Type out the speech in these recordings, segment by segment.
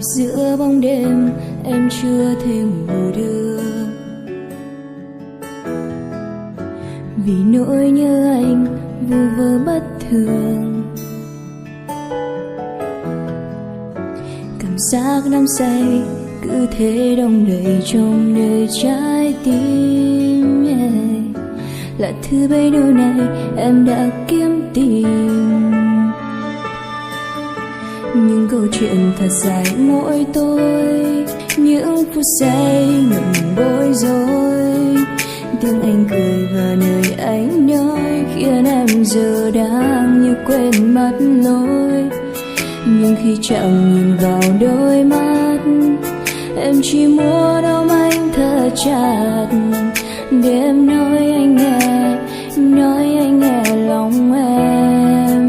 giữa bóng đêm em chưa thể ngủ được, vì nỗi nhớ anh vu vơ bất thường. Cảm giác đắm say cứ thế đong đầy trong nơi trái tim, là thứ bấy lâu nay em đã kiếm tìm. Nhưng câu chuyện thật dài mỗi tối, những phút giây ngậm bối rối. Tiếng anh cười và lời anh nói khiến em giờ đang như quên mất lối. Nhưng khi chẳng nhìn vào đôi mắt, em chỉ muốn ôm anh thật chặt, để em nói anh nghe, nói anh nghe lòng em.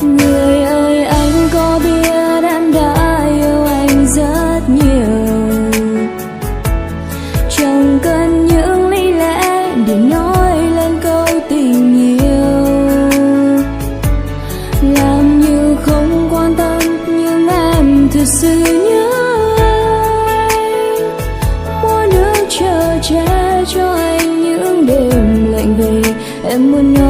Người ơi, anh có biết em đã yêu anh rất nhiều, chẳng cần những lý lẽ để nói lên câu tình yêu. Làm như không quan tâm nhưng em thực sự nhớ anh, muốn nước chờ che cho anh những đêm lạnh về. Em muốn nói